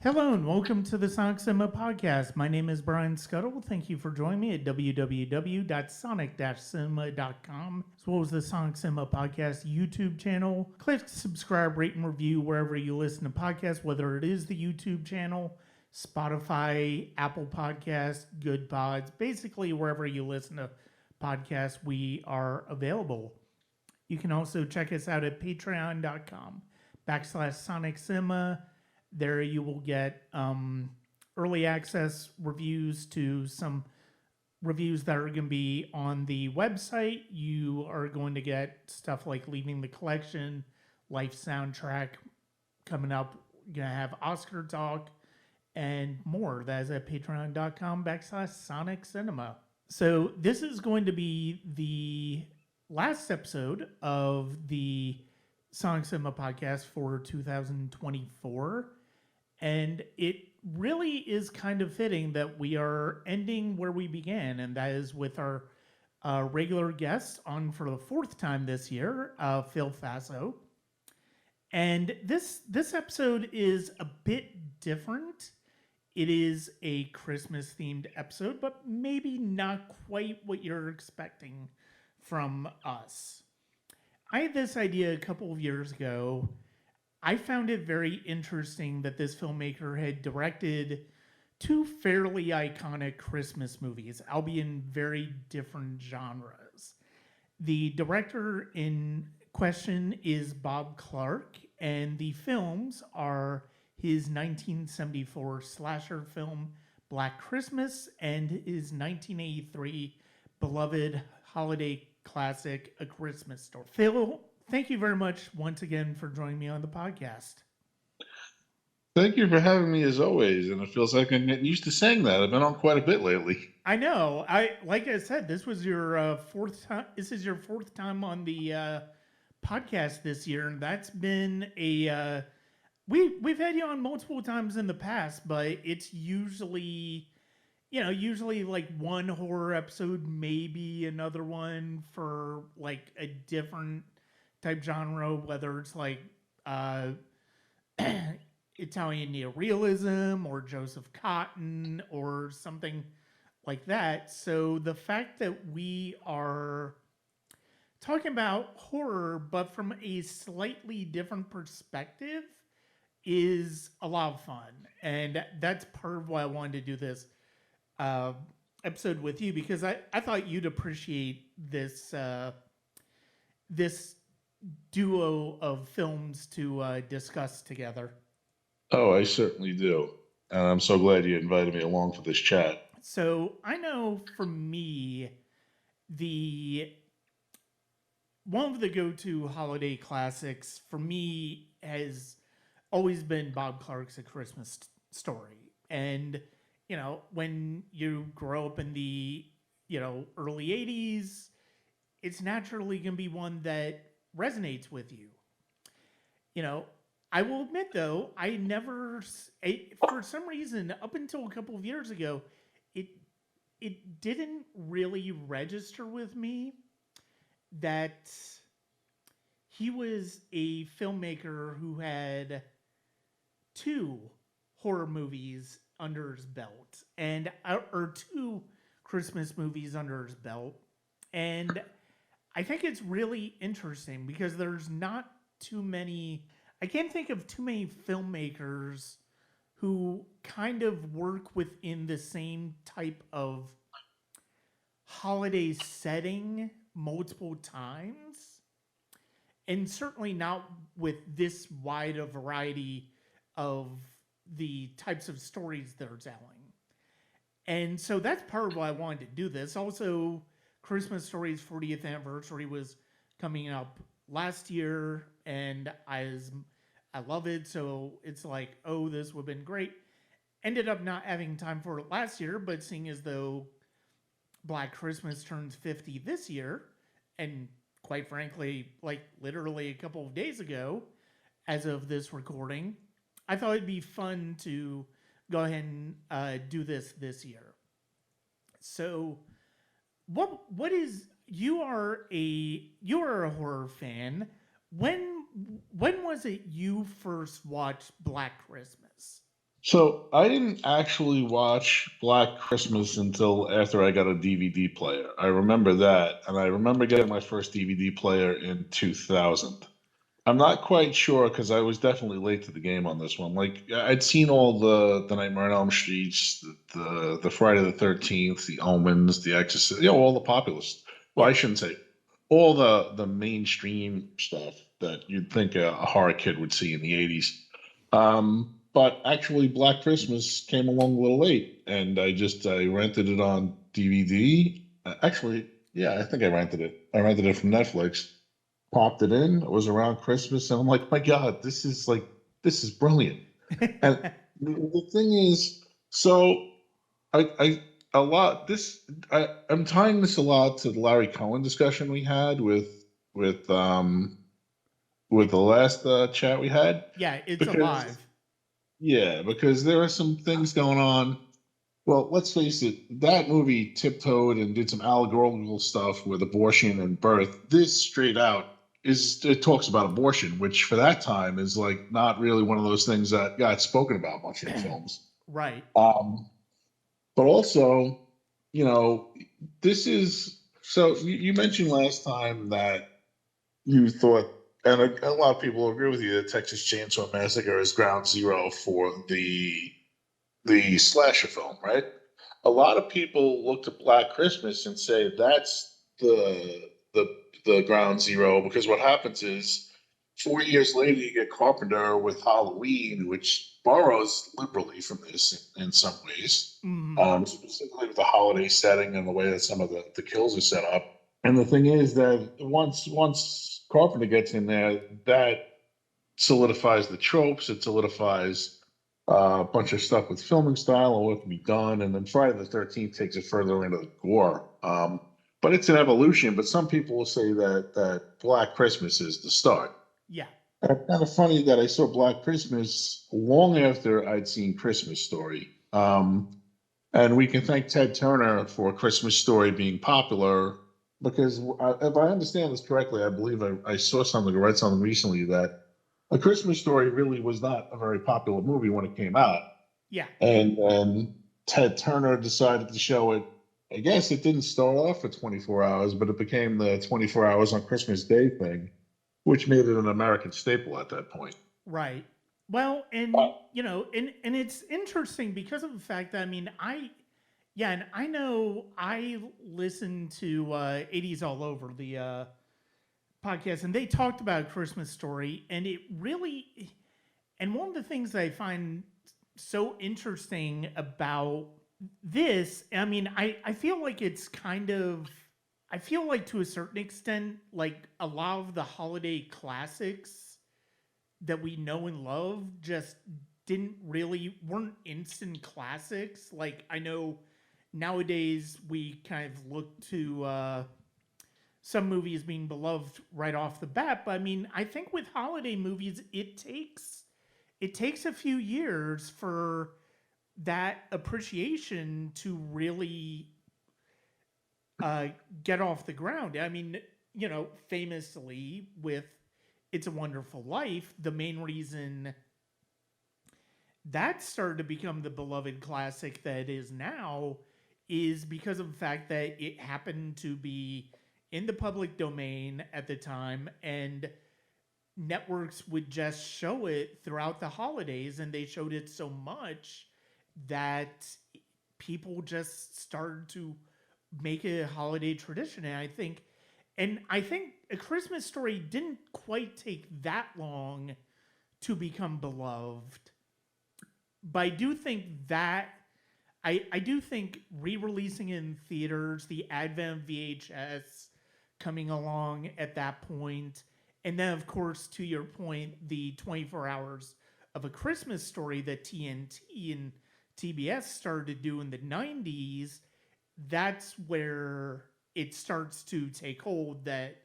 Hello and welcome to the Sonic Cinema Podcast. My name is Brian Scuttle. Thank you for joining me at www.sonic-cinema.com, as well as the Sonic Cinema Podcast YouTube channel. Click subscribe, rate, and review wherever you listen to podcasts, whether it is the YouTube channel, Spotify, Apple Podcasts, Good Pods, basically wherever you listen to podcasts, we are available. You can also check us out at patreon.com/Sonic Cinema. There you will get early access reviews to some reviews that are going to be on the website. You are going to get stuff like Leaving the Collection, Life Soundtrack coming up. You're going to have Oscar Talk and more. That is at patreon.com/Sonic Cinema. So this is going to be the last episode of the Sonic Cinema podcast for 2024. And it really is kind of fitting that we are ending where we began, and that is with our regular guest on for the fourth time this year, Phil Fasso. And this episode is a bit different. It is a Christmas themed episode, but maybe not quite what you're expecting from us. I had this idea a couple of years ago. I found it very interesting that this filmmaker had directed two fairly iconic Christmas movies, albeit in very different genres. The director in question is Bob Clark, and the films are his 1974 slasher film Black Christmas and his 1983 beloved holiday classic A Christmas Story. Phil, thank you very much once again for joining me on the podcast. Thank you for having me as always, and it feels like I'm getting used to saying that. I've been on quite a bit lately. I know. Like I said, this was your fourth time. This is your fourth time on the podcast this year, and that's been a we've had you on multiple times in the past, but it's usually like one horror episode, maybe another one for like a different type genre, whether it's like Italian neorealism or Joseph Cotton or something like that. So the fact that we are talking about horror but from a slightly different perspective is a lot of fun. And that's part of why I wanted to do this episode with you, because I thought you'd appreciate this this duo of films to discuss together. Oh, I certainly do. And I'm so glad you invited me along for this chat. So I know for me, the one of the go-to holiday classics for me has always been Bob Clark's A Christmas Story. And, when you grow up in the, early 80s, it's naturally going to be one that resonates with you. I will admit though, for some reason, up until a couple of years ago, it didn't really register with me that he was a filmmaker who had two horror movies under his belt, or two Christmas movies under his belt. And I think it's really interesting because there's not too many, I can't think of too many filmmakers who kind of work within the same type of holiday setting multiple times. And certainly not with this wide a variety of the types of stories they're telling. And so that's part of why I wanted to do this. Also, Christmas Story's 40th anniversary was coming up last year, and I love it. So it's like, oh, this would have been great. Ended up not having time for it last year, but seeing as though Black Christmas turns 50 this year, and quite frankly, like literally a couple of days ago, as of this recording, I thought it'd be fun to go ahead and do this year. So, what is you are a horror fan? When was it you first watched Black Christmas? So I didn't actually watch Black Christmas until after I got a DVD player. I remember that, and I remember getting my first DVD player in 2000. I'm not quite sure because I was definitely late to the game on this one. Like I'd seen all the Nightmare on Elm Streets, the Friday the 13th, the Omens, the Exorcist, all the populist. Well, I Yeah. shouldn't say all the mainstream stuff that you'd think a horror kid would see in the 80s. But actually, Black Christmas came along a little late, and I rented it on DVD. Actually, yeah, I think I rented it. I rented it from Netflix, popped it in. It was around Christmas, and I'm like, my God, this is brilliant. And the thing is, so I a lot this I'm tying this a lot to the Larry Cohen discussion we had with with the last chat we had, Yeah, it's because alive. yeah, because there are some things going on. Well, let's face it, that movie tiptoed and did some allegorical stuff with abortion and birth. This straight out it talks about abortion, which for that time is like not really one of those things that got spoken about much in films. Right. Um, but also, you know, this is so you mentioned last time that you thought, and a lot of people agree with you, that Texas Chainsaw Massacre is ground zero for the slasher film, right? A lot of people look to Black Christmas and say that's the ground zero, because what happens is 4 years later you get Carpenter with Halloween, which borrows liberally from this in some ways, Mm, specifically with the holiday setting and the way that some of the kills are set up. And the thing is that once Carpenter gets in there, that solidifies the tropes. It solidifies a bunch of stuff with filming style and what can be done. And then Friday the 13th takes it further into the gore. But it's an evolution. But some people will say that Black Christmas is the start. yeah. And it's kind of funny that I saw Black Christmas long after I'd seen Christmas Story. And we can thank Ted Turner for Christmas Story being popular, because if I understand this correctly, I believe I saw something or read something recently that A Christmas Story really was not a very popular movie when it came out. Yeah. And then Ted Turner decided to show it. I guess it didn't start off at 24 hours, but it became the 24 hours on Christmas Day thing, which made it an American staple at that point. Right. Well, and and it's interesting because of the fact that and I know I listened to 80s All Over the podcast, and they talked about Christmas Story, and it really, and one of the things that I find so interesting about this, I feel like it's kind of, I feel like to a certain extent, like a lot of the holiday classics that we know and love just didn't really weren't instant classics. Like I know nowadays we kind of look to some movies being beloved right off the bat, but I think with holiday movies it takes a few years for that appreciation to really uh, get off the ground. Famously with It's a Wonderful Life, the main reason that started to become the beloved classic that it is now is because of the fact that it happened to be in the public domain at the time, and networks would just show it throughout the holidays, and they showed it so much that people just started to make it a holiday tradition. And I think A Christmas Story didn't quite take that long to become beloved, but I do think re-releasing in theaters, the advent of VHS coming along at that point, and then of course to your point, the 24 hours of A Christmas Story that TNT and TBS started to do in the 90s, that's where it starts to take hold that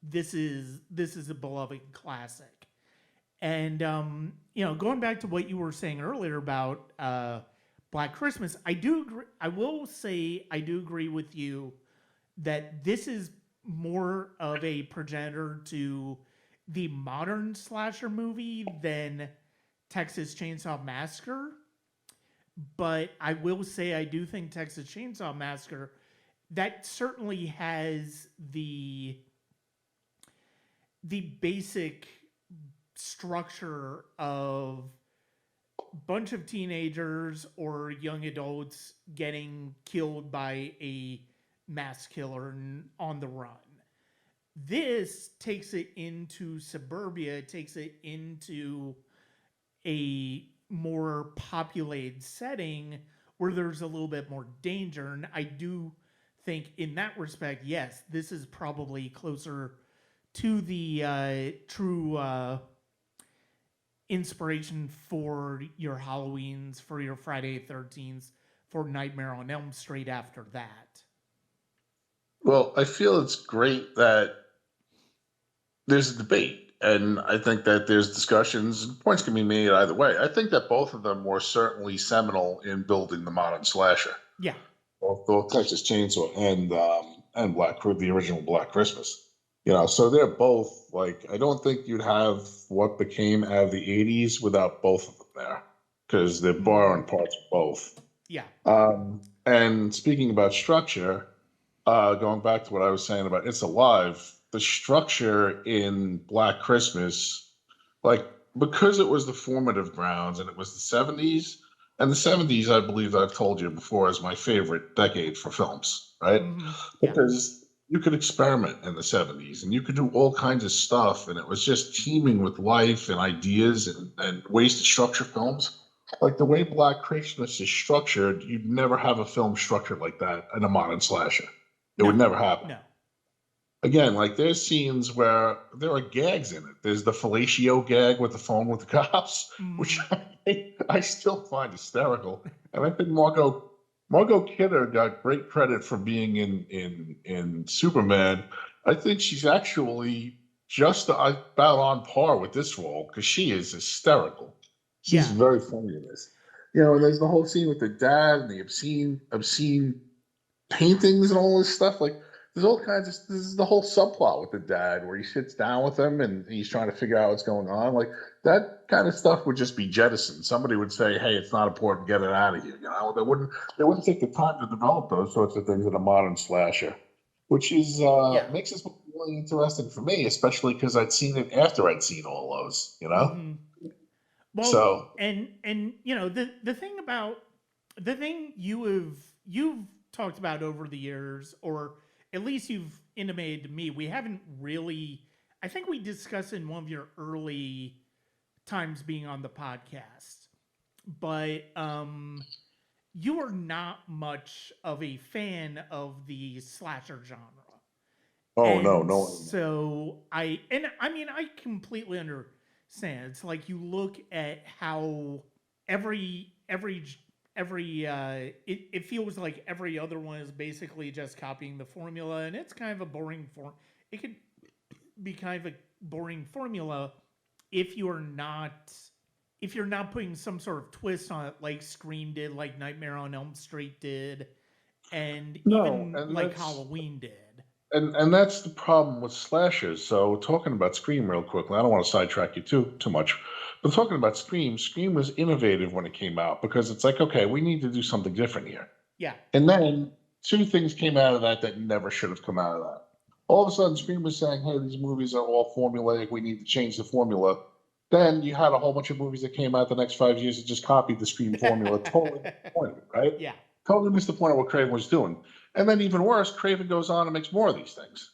this is a beloved classic. And going back to what you were saying earlier about Black Christmas, I do agree. I will say I do agree with you that this is more of a progenitor to the modern slasher movie than Texas Chainsaw Massacre. But I will say I do think Texas Chainsaw Massacre that certainly has the basic structure of bunch of teenagers or young adults getting killed by a mass killer on the run. This takes it into suburbia, it takes it into a more populated setting where there's a little bit more danger. And I do think, in that respect, yes, this is probably closer to the true inspiration for your Halloweens, for your Friday 13th, for Nightmare on Elm Street after that. Well, I feel it's great that there's a debate, and I think that there's discussions and points can be made either way. I think that both of them were certainly seminal in building the modern slasher, Yeah. both Texas Chainsaw and the original Black Christmas. So they're both like I don't think you'd have what became out of the '80s without both of them there because they're borrowing parts of both. Yeah. And speaking about structure, going back to what I was saying about It's Alive, the structure in Black Christmas, like because it was the formative grounds and it was the '70s, and the '70s, I believe I've told you before, is my favorite decade for films, right? Yeah. Because you could experiment in the '70s and you could do all kinds of stuff, and it was just teeming with life and ideas and ways to structure films. Like the way Black Christmas is structured, you'd never have a film structured like that in a modern slasher. It would never happen. No. Again, like there's scenes where there are gags in it. There's the fellatio gag with the phone with the cops, which I still find hysterical. And I think Margot Kidder got great credit for being in Superman. I think she's actually just about on par with this role because she is hysterical. She's very funny in this. And there's the whole scene with the dad and the obscene paintings and all this stuff. Like there's all kinds of this is the whole subplot with the dad where he sits down with him and he's trying to figure out what's going on. Like that kind of stuff would just be jettisoned. Somebody would say, "Hey, it's not important. Get it out of here." They wouldn't take the time to develop those sorts of things in a modern slasher, which is makes this really interesting for me, especially because I'd seen it after I'd seen all those. Well, So and the thing you've talked about over the years, or at least you've intimated to me, we haven't really. I think we discussed in one of your early times being on the podcast, but you are not much of a fan of the slasher genre. oh no, And no. so I completely understand. It's like you look at how it feels like every other one is basically just copying the formula, and it's kind of a boring form. It could be kind of a boring formula if you're not putting some sort of twist on it, like Scream did, like Nightmare on Elm Street did, and No, even and like that's Halloween did. and that's the problem with slashers. So talking about Scream real quickly, I don't want to sidetrack you too much, but talking about Scream, Scream was innovative when it came out because it's like, okay, we need to do something different here. Yeah. And then two things came out of that never should have come out of that. All of a sudden, Scream was saying, "Hey, these movies are all formulaic. We need to change the formula." Then you had a whole bunch of movies that came out the next 5 years that just copied the Scream formula, totally disappointed, right? Yeah. Totally missed the point of what Craven was doing. And then even worse, Craven goes on and makes more of these things.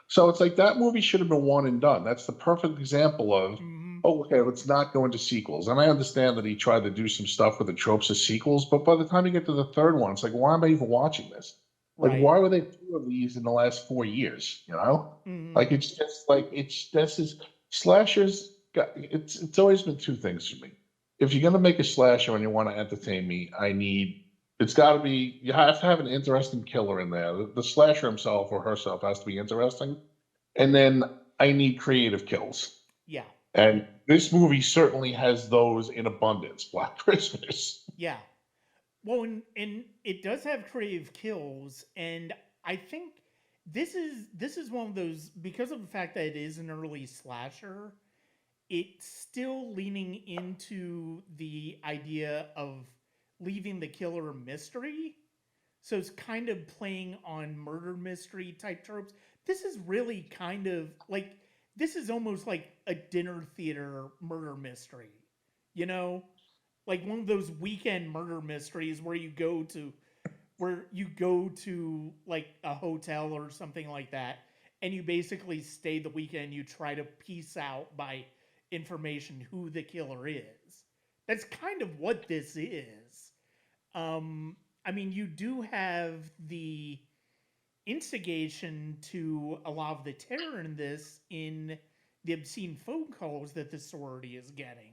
So it's like that movie should have been one and done. That's the perfect example of, oh, okay, let's not go into sequels. And I understand that he tried to do some stuff with the tropes of sequels, but by the time you get to the third one, it's like, why am I even watching this? Like, Right. why were they two of these in the last 4 years? Like it's just like this is slashers. It's always been two things for me. If you're gonna make a slasher and you want to entertain me, it's got to be you have to have an interesting killer in there. The slasher himself or herself has to be interesting, and then I need creative kills. Yeah. And this movie certainly has those in abundance. Black Christmas. Yeah. Well, and it does have creative kills, and I think this is one of those, because of the fact that it is an early slasher. It's still leaning into the idea of leaving the killer a mystery. So it's kind of playing on murder mystery type tropes. This is really kind of like, this is almost like a dinner theater murder mystery. You know, like one of those weekend murder mysteries where you go to like a hotel or something like that, and you basically stay the weekend. You try to piece out by information who the killer is. That's kind of what this is. I mean, you do have the instigation to a lot of the terror in this in the obscene phone calls that the sorority is getting.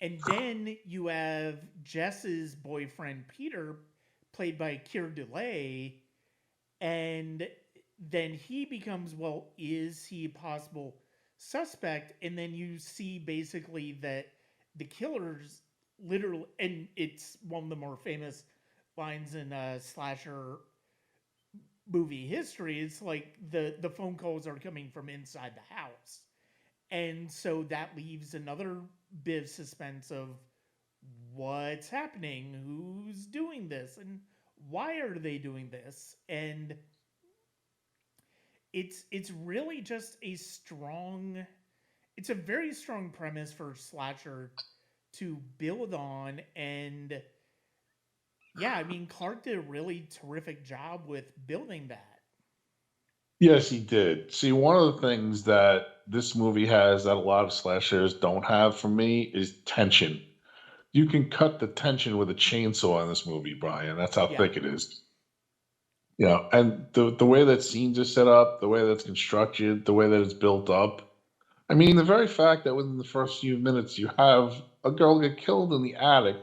And then you have Jess's boyfriend, Peter, played by Keir Dullea, and then he becomes, well, is he a possible suspect? And then you see basically that the killer's literally, and it's one of the more famous lines in slasher movie history. It's like the phone calls are coming from inside the house, and so that leaves another bit of suspense of what's happening, who's doing this, and why are they doing this. And it's really just a strong, it's a very strong premise for slasher to build on. And yeah, I mean, Clark did a really terrific job with building that. Yes, he did. See, one of the things that this movie has that a lot of slashers don't have for me is tension. You can cut the tension with a chainsaw in this movie, Brian. That's how Yeah. thick it is. And the way that scenes are set up, the way that's constructed, the way that it's built up. I mean, the very fact that within the first few minutes you have a girl get killed in the attic.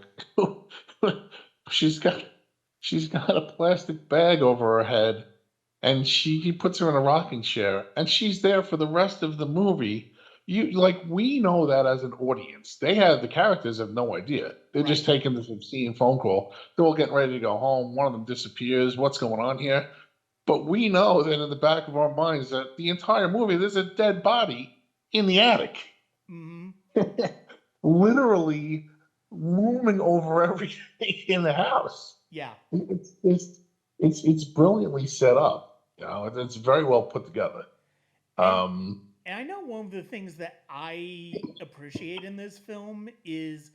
she's got she's got a plastic bag over her head, and he puts her in a rocking chair, and she's there for the rest of the movie. We know that as an audience. The characters have no idea. They're just Right. taking this obscene phone call. They're all getting ready to go home. One of them disappears. What's going on here? But we know that in the back of our minds that the entire movie there's a dead body in the attic, Mm-hmm. literally looming over everything in the house. Yeah. It's brilliantly set up. It's very well put together. And Um, and I know one of the things that I appreciate in this film is,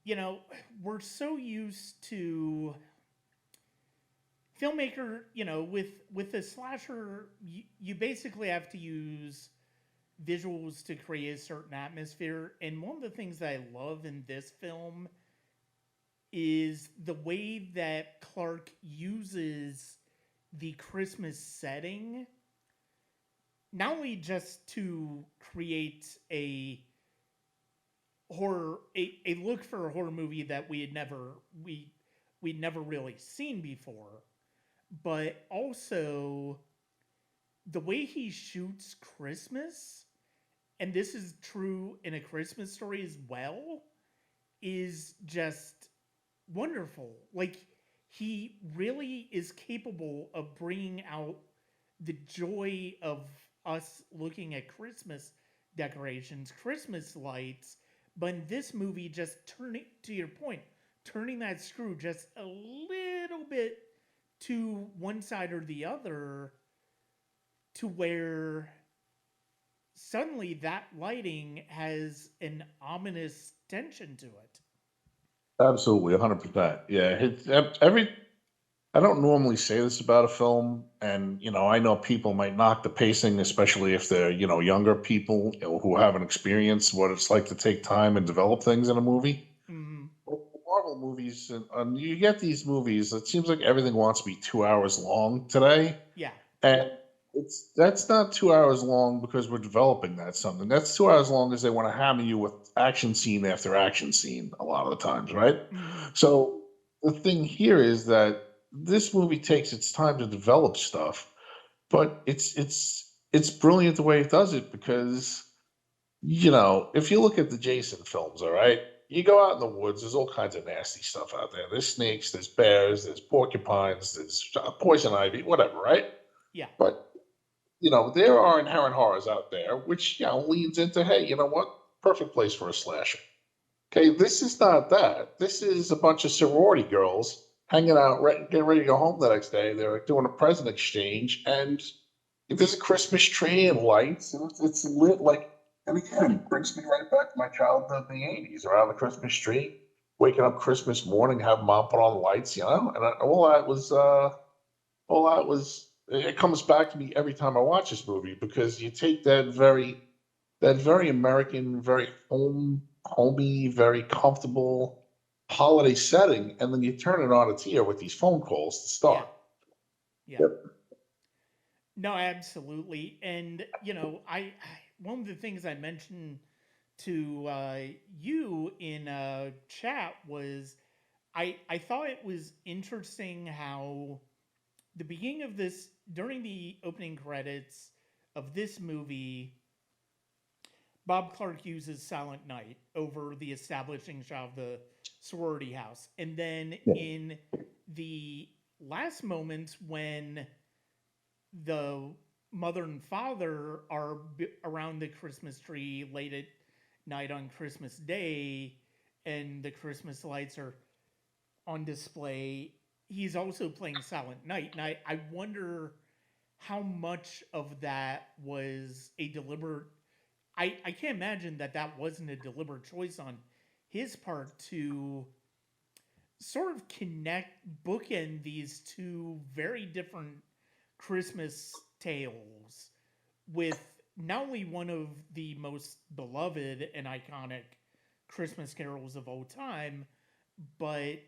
you know, we're so used to filmmaker, with a slasher, you basically have to use visuals to create a certain atmosphere. And one of the things that I love in this film is the way that Clark uses the Christmas setting, not only just to create a look for a horror movie that we'd never really seen before, but also the way he shoots Christmas, and this is true in A Christmas Story as well, is just wonderful. Like, he really is capable of bringing out the joy of us looking at Christmas decorations, Christmas lights, but in this movie, just turning, to your point, turning that screw just a little bit to one side or the other, to where suddenly that lighting has an ominous tension to it. Absolutely, 100%. Yeah, every. I don't normally say this about a film, and I know people might knock the pacing, especially if they're younger people who haven't experienced what it's like to take time and develop things in a movie. Mm, Well, Marvel movies, and you get these movies. It seems like everything wants to be 2 hours long today, yeah. and that's not 2 hours long because we're developing that something. That's 2 hours long because they want to hammer you with action scene after action scene a lot of the times, right? Mm, So the thing here is that this movie takes its time to develop stuff, but it's brilliant the way it does it because if you look at the Jason films, all right, you go out in the woods, there's all kinds of nasty stuff out there. There's snakes, there's bears, there's porcupines, there's poison ivy, whatever, right? yeah. But there are inherent horrors out there, which leads into, hey, you know what? Perfect place for a slasher. Okay, this is not that. This is a bunch of sorority girls hanging out, getting ready to go home the next day. They're doing a present exchange, and there's a Christmas tree and lights, and it's lit like. And again, it brings me right back to my childhood in the '80s, around the Christmas tree, waking up Christmas morning, have mom put on lights, and all that was. It comes back to me every time I watch this movie because you take that very American, very homey, very comfortable holiday setting, and then you turn it on its ear with these phone calls to Yeah, start. yeah. Yep. No, absolutely. And one of the things I mentioned to you in chat was I thought it was interesting how the beginning of this, during the opening credits of this movie, Bob Clark uses Silent Night over the establishing shot of the sorority house. And then Yeah. in the last moments when the mother and father are around the Christmas tree late at night on Christmas Day and the Christmas lights are on display, he's also playing Silent Night. And I wonder how much of that was a deliberate. I can't imagine that that wasn't a deliberate choice on his part to sort of connect, bookend these two very different Christmas tales with not only one of the most beloved and iconic Christmas carols of all time, but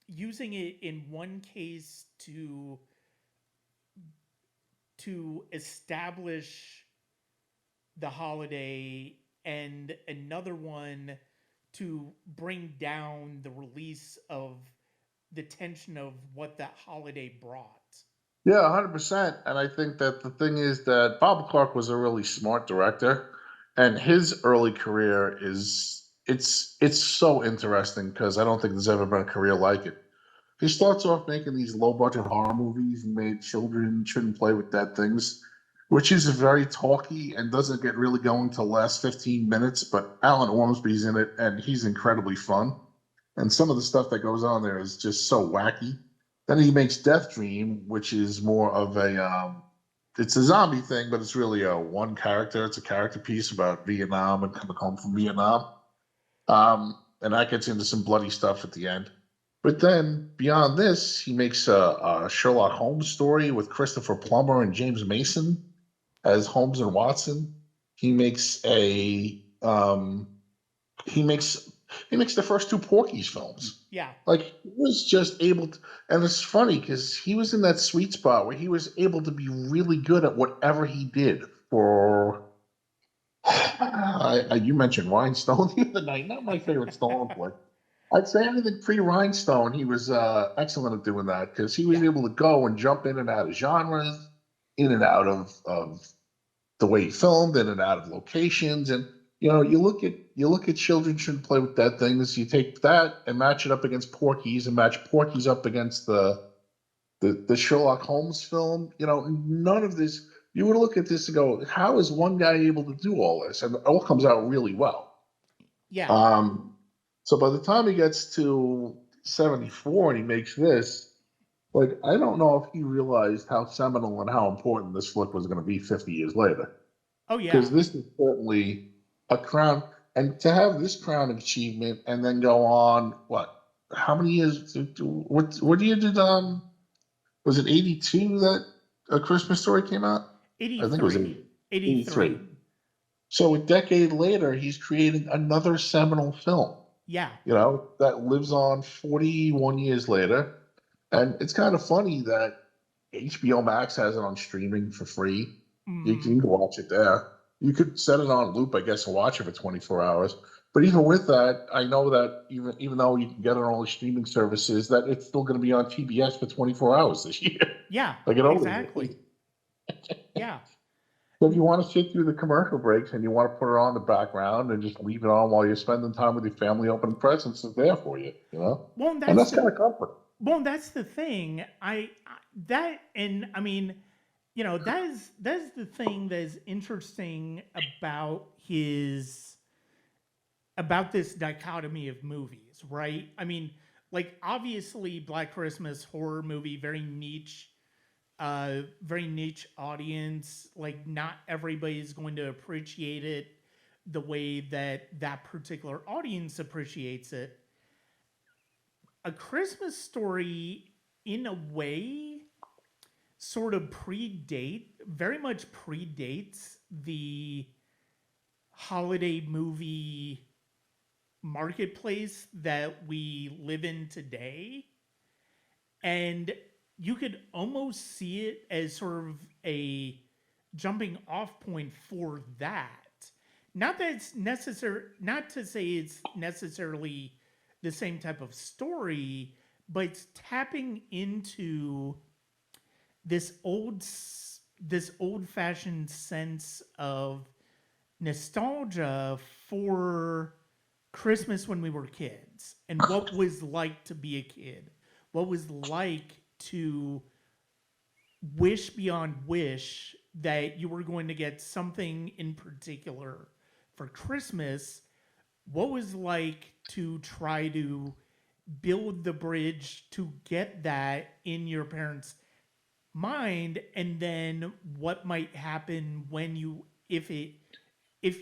using it in one case to establish the holiday and another one to bring down the release of the tension of what that holiday brought. Yeah, 100%. And I think that the thing is that Bob Clark was a really smart director, and his early career it's so interesting because I don't think there's ever been a career like it. He starts off making these low budget horror movies and made Children Shouldn't Play with Dead Things, which is very talky and doesn't get really going till last 15 minutes. But Alan Ormsby's in it and he's incredibly fun. And some of the stuff that goes on there is just so wacky. Then he makes Death Dream, which is more of it's a zombie thing, but it's really a one character. It's a character piece about Vietnam and coming home from Vietnam. And that gets into some bloody stuff at the end. But then beyond this, he makes a Sherlock Holmes story with Christopher Plummer and James Mason as Holmes and Watson. He makes a he makes he makes the first two Porky's films. Yeah. Like he was just able to, and it's funny because he was in that sweet spot where he was able to be really good at whatever he did for you mentioned Rhinestone the other night. Not my favorite Stone flick. I'd say anything pre Rhinestone, he was excellent at doing that because he was Yeah. able to go and jump in and out of genres, in and out of the way he filmed, in and out of locations. And you look at Children Shouldn't Play with Dead Things. You take that and match it up against Porky's, and match Porky's up against the Sherlock Holmes film. None of this. You would look at this and go, how is one guy able to do all this? And it all comes out really well. Yeah. Um, so by the time he gets to 74 and he makes this, like, I don't know if he realized how seminal and how important this flick was going to be 50 years later. Oh yeah. Because this is certainly a crown. And to have this crowning achievement and then go on, what? How many years? What year did was it 82 that A Christmas Story came out? I think it was 83. 83. 83. So a decade later, he's creating another seminal film, Yeah. that lives on 41 years later. And it's kind of funny that HBO Max has it on streaming for free. You Mm-hmm. can watch it there. You could set it on loop, I guess, and watch it for 24 hours. But even with that, I know that even though you can get it on all the streaming services, that it's still going to be on TBS for 24 hours this year. Yeah. Like it always Exactly. is. Yeah. So if you want to sit through the commercial breaks and you want to put it on in the background and just leave it on while you're spending time with your family, opening presents is there for you. Well, and And that's that's the kind of comfort. well, that's the thing. That and I mean, that's the thing that is interesting about his about this dichotomy of movies, right? I mean, like obviously Black Christmas horror movie, very niche audience. Like not everybody is going to appreciate it the way that that particular audience appreciates it. A Christmas Story, in a way, sort of very much predates the holiday movie marketplace that we live in today. And you could almost see it as sort of a jumping off point for that. Not that it's necessary, not to say it's necessarily the same type of story, but it's tapping into this old fashioned sense of nostalgia for Christmas when we were kids and what was like to be a kid, what was like to wish beyond wish that you were going to get something in particular for Christmas, what was like to try to build the bridge to get that in your parents' mind, and then what might happen when you if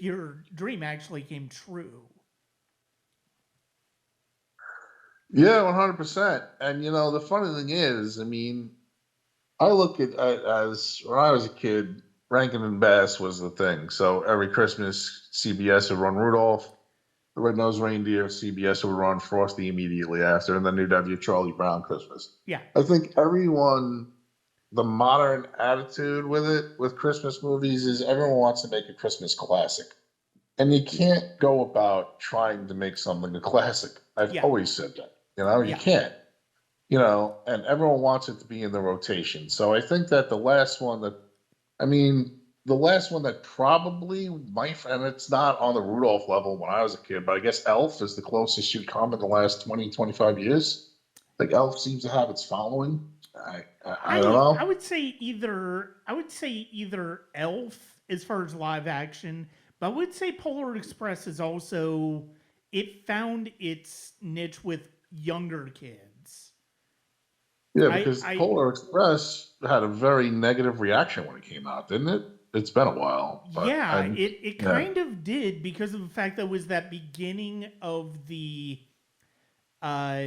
your dream actually came true. Yeah, 100%. And the funny thing is, I mean, I look at as when I was a kid, Rankin and Bass was the thing. So every Christmas, CBS would run Rudolph the Red-Nosed Reindeer. CBS would run Frosty immediately after, and then you'd have your Charlie Brown Christmas. Yeah. I think the modern attitude with it, with Christmas movies, is everyone wants to make a Christmas classic. And you can't go about trying to make something a classic. I've Yeah. always said that. You Yeah. can't. And everyone wants it to be in the rotation. So I think that the last one that probably might, and it's not on the Rudolph level when I was a kid, but I guess Elf is the closest you'd come in the last 20, 25 years. Like Elf seems to have its following. I don't I know. would say either Elf as far as live action, but I would say Polar Express is also it found its niche with younger kids. Yeah, because I Polar Express had a very negative reaction when it came out, didn't it? It's been a while, but Yeah, and it yeah, kind of did because of the fact that it was that beginning of the uh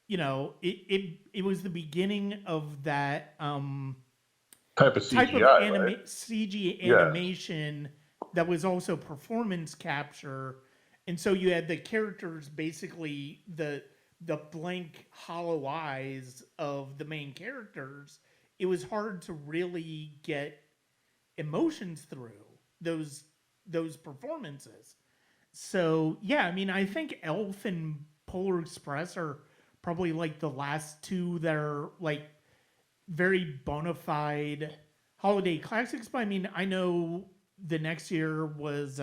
it was the beginning of that type of type of CGI, right? CG Yeah, animation that was also performance capture, and so you had the characters basically the blank hollow eyes of the main characters. It was hard to really get emotions through those those performances. So yeah, I mean, I think Elf and Polar Express are probably like the last two that are like very bona fide holiday classics. But I mean, I know the next year was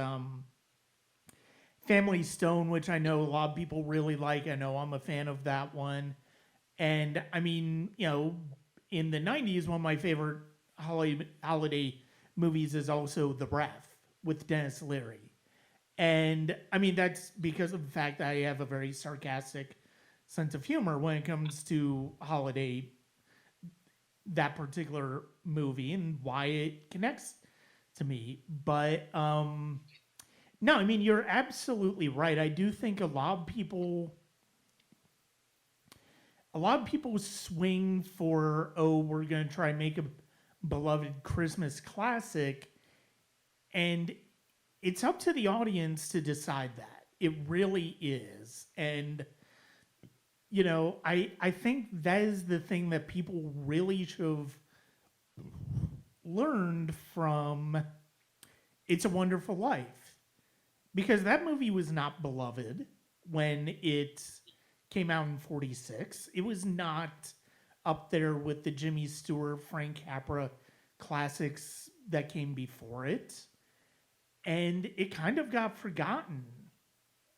Family Stone, which I know a lot of people really like. I know I'm a fan of that one. And I mean, in the 90s, one of my favorite holiday movies is also The Breath with Dennis Leary. And I mean, that's because of the fact that I have a very sarcastic sense of humor when it comes to holiday, that particular movie, and why it connects to me. But no, I mean, you're absolutely right. I do think a lot of people swing for, oh, we're going to try and make a beloved Christmas classic, and it's up to the audience to decide that. It really is. And I think that is the thing that people really should have learned from It's a Wonderful Life, because that movie was not beloved when it came out in 46. It was not up there with the Jimmy Stewart, Frank Capra classics that came before it. And it kind of got forgotten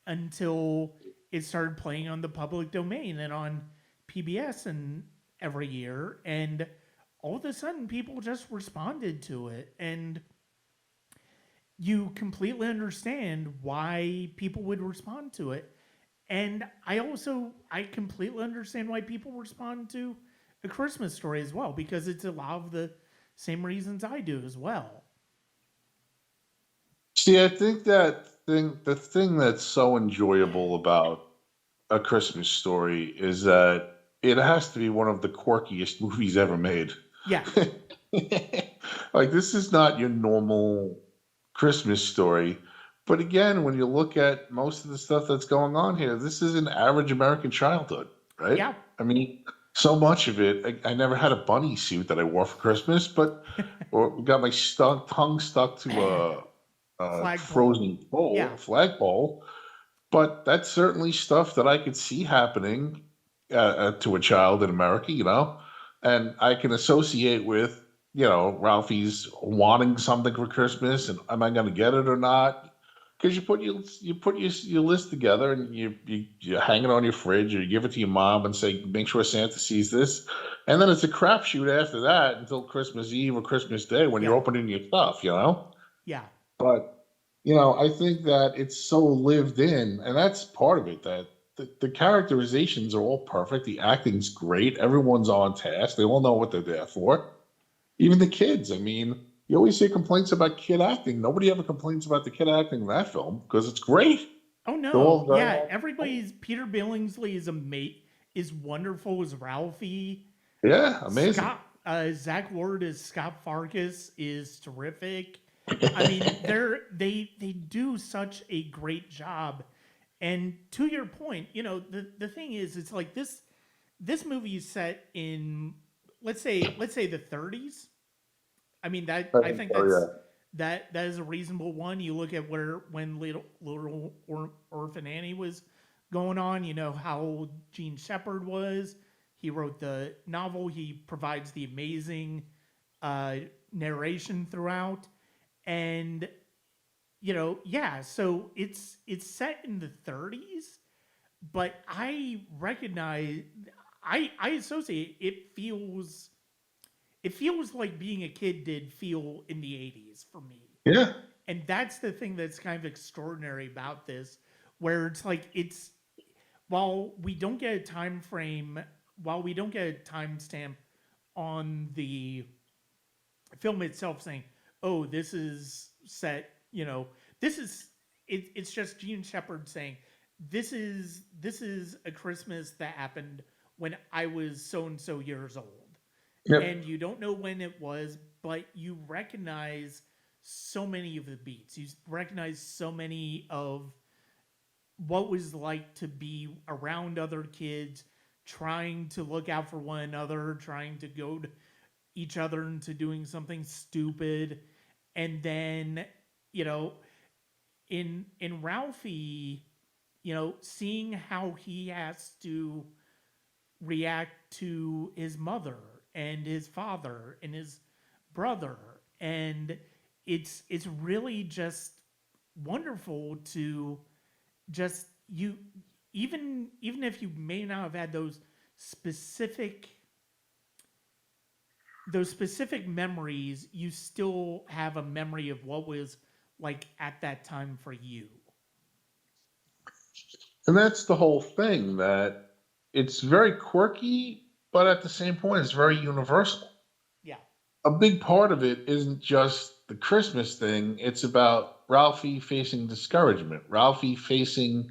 until it started playing on the public domain and on PBS and every year. And all of a sudden, people just responded to it. And you completely understand why people would respond to it. And I completely understand why people respond to A Christmas Story as well, because it's a lot of the same reasons I do as well. See, I think the thing that's so enjoyable about A Christmas Story is that it has to be one of the quirkiest movies ever made. Yeah. Like, this is not your normal Christmas story. But again, when you look at most of the stuff that's going on here, this is an average American childhood, right? Yeah. I mean, so much of it, I never had a bunny suit that I wore for Christmas, but or got my tongue stuck to a Flagpole. frozen pole, Yeah. a flagpole. But that's certainly stuff that I could see happening to a child in America, and I can associate with, Ralphie's wanting something for Christmas, and am I going to get it or not? Because you put your list together, and you hang it on your fridge, or you give it to your mom and say, make sure Santa sees this, and then it's a crapshoot after that until Christmas Eve or Christmas Day when you're Yeah. opening your stuff. Yeah. But I think that it's so lived in, and that's part of it. That the characterizations are all perfect. The acting's great. Everyone's on task. They all know what they're there for. Even the kids. I mean, you always hear complaints about kid acting. Nobody ever complains about the kid acting in that film because it's great. Oh They're no. all very Yeah. well. Everybody's Peter Billingsley is a mate is wonderful as Ralphie. Yeah, amazing. Zach Ward as Scott Farkas is terrific. I mean, they do such a great job. And to your point, the thing is, it's like this movie is set in let's say the 30s. I mean that I think Oh yeah. that is a reasonable one. You look at when Orphan Annie was going on. You know how Gene Shepard was. He wrote the novel. He provides the amazing uh, narration throughout, and yeah. So it's set in the 30s, but I recognize I associate it feels like being a kid did feel in the 80s for me. Yeah. And that's the thing that's kind of extraordinary about this, where it's like it's while we don't get a time frame, while we don't get a timestamp on the film itself saying, "Oh, this is set," this is it's just Gene Shepard saying, "This is a Christmas that happened when I was so and so years old." Yep. And you don't know when it was, but you recognize so many of the beats. You recognize so many of what was like to be around other kids, trying to look out for one another, trying to goad each other into doing something stupid. And then, you know, in Ralphie, seeing how he has to react to his mother and his father and his brother, and it's really just wonderful to just you even if you may not have had specific those specific memories, you still have a memory of what was like at that time for you. And that's the whole thing, that it's very quirky, but at the same point, it's very universal. Yeah. A big part of it isn't just the Christmas thing, it's about Ralphie facing discouragement, Ralphie facing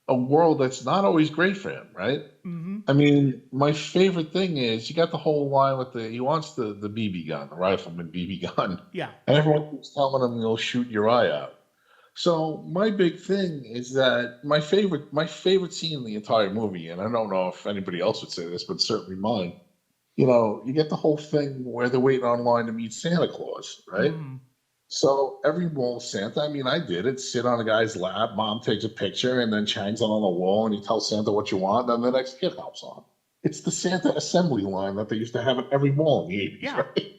a world that's not always great for him, right? Mm-hmm. I mean, my favorite thing is you got the whole line with he wants the BB gun, the rifleman BB gun, Yeah. and everyone keeps telling him you'll shoot your eye out. So my big thing is that my favorite scene in the entire movie, and I don't know if anybody else would say this, but certainly mine. You get the whole thing where they're waiting online to meet Santa Claus, right? Mm-hmm. So every wall Santa, I mean, I did it. Sit on a guy's lap, mom takes a picture, and then hangs it on the wall, and you tell Santa what you want, and the next kid hops on. It's the Santa assembly line that they used to have at every mall in the 80s, Yeah. right?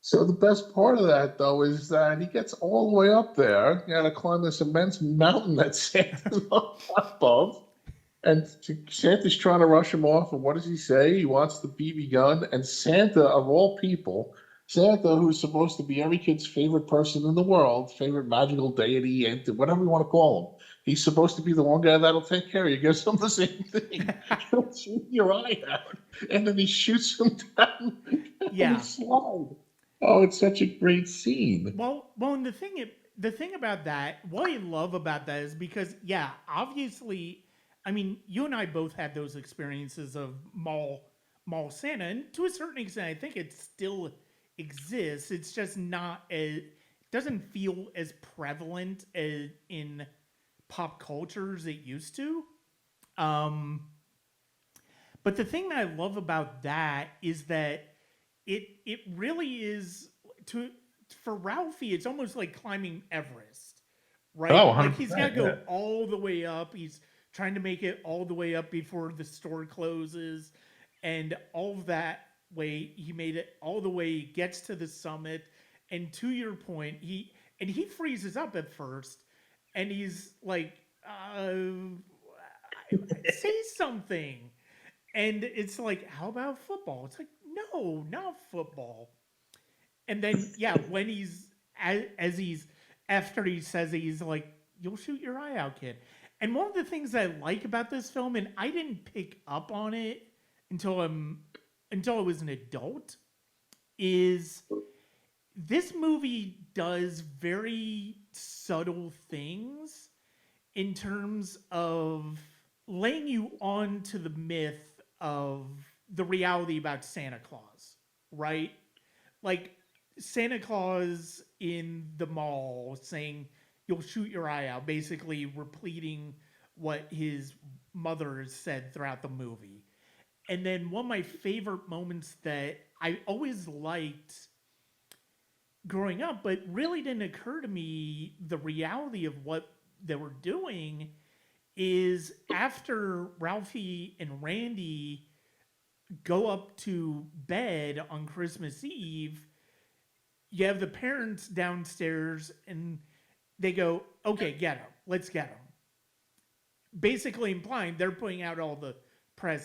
So the best part of that, though, is that he gets all the way up there. You got to climb this immense mountain that Santa's on top of. And Santa's trying to rush him off. And what does he say? He wants the BB gun. And Santa, of all people, Santa, who's supposed to be every kid's favorite person in the world, favorite magical deity, and whatever you want to call him. He's supposed to be the one guy that'll take care of you. Gives him the same thing. He'll shoot your eye out, and then he shoots him down the Yeah. slide. Oh, it's such a great scene. Well, and the thing about that, what I love about that is because, yeah, obviously, I mean, you and I both had those experiences of mall Santa, and to a certain extent, I think it still exists. It's just not as doesn't feel as prevalent as in pop culture as it used to. Um, but the thing that I love about that is that it really is to for Ralphie, it's almost like climbing Everest, right? Oh, Like he's got to 100%. Yeah. go all the way up. He's trying to make it all the way up before the store closes, and all of that way he made it all the way. He gets to the summit, and to your point, he freezes up at first, and he's like, "Say something." And it's like, how about football? It's like, no, not football. And then, yeah, when he's as he's after he says it, he's like, "You'll shoot your eye out, kid." And one of the things I like about this film, and I didn't pick up on it until I was an adult, is this movie does very subtle things in terms of laying you on to the myth of the reality about Santa Claus, right? Like Santa Claus in the mall saying, "You'll shoot your eye out," basically repeating what his mother has said throughout the movie. And then one of my favorite moments that I always liked growing up, but really didn't occur to me the reality of what they were doing is after Ralphie and Randy go up to bed on Christmas Eve, you have the parents downstairs and they go, "Okay, get him. Let's get him." Basically implying they're putting out all the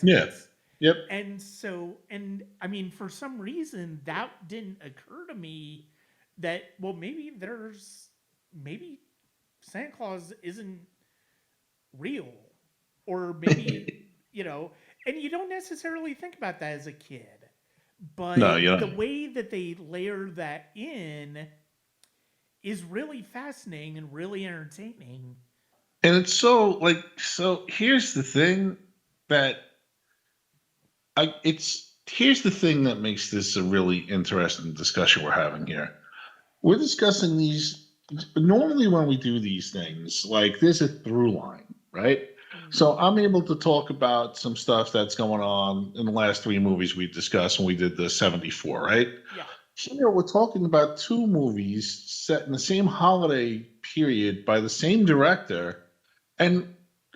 Yeah. presents. Yep. And I mean, for some reason, that didn't occur to me that, well, maybe Santa Claus isn't real. Or maybe, and you don't necessarily think about that as a kid. No, But yeah. the way that they layer that in is really fascinating and really entertaining. And it's so here's the thing that here's the thing that makes this a really interesting discussion we're having here. We're discussing these normally when we do these things, like there's a through line, right? Mm, So I'm able to talk about some stuff that's going on in the last three movies we discussed when we did the 74, right? yeah, Here we're talking about two movies set in the same holiday period by the same director, and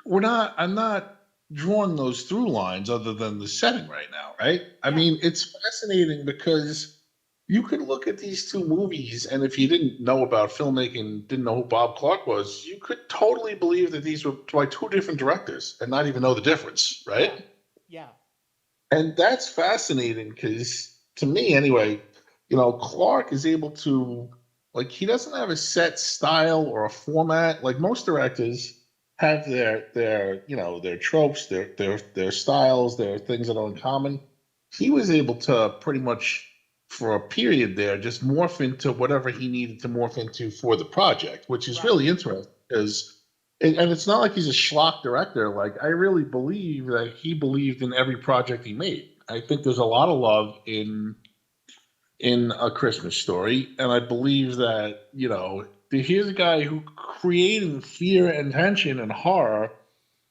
I'm not drawing those through lines other than the setting right now, right? I yeah, mean, it's fascinating because you could look at these two movies, and if you didn't know about filmmaking, didn't know who Bob Clark was, you could totally believe that these were by two different directors and not even know the difference, yeah, right? yeah, And that's fascinating because, to me anyway, Clark is able to, like, he doesn't have a set style or a format. Like most directors have their tropes, their styles, their things that are in common. He was able to pretty much, for a period there, just morph into whatever he needed to morph into for the project, which is right. really interesting because and it's not like he's a schlock director. Like I really believe that he believed in every project he made. I think there's a lot of love in A Christmas Story, and I believe that here's a guy who creating fear and tension and horror,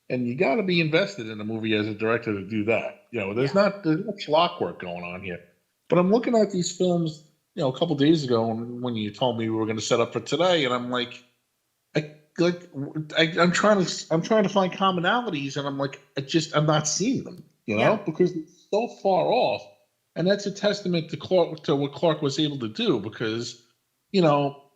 and you got to be invested in a movie as a director to do that. There's Yeah, no schlock work going on here. But I'm looking at these films, a couple days ago when you told me we were going to set up for today, and I'm like, I like I'm trying to find commonalities, and I'm like, I'm not seeing them, yeah, because it's so far off, and that's a testament to Clark to what Clark was able to do. Because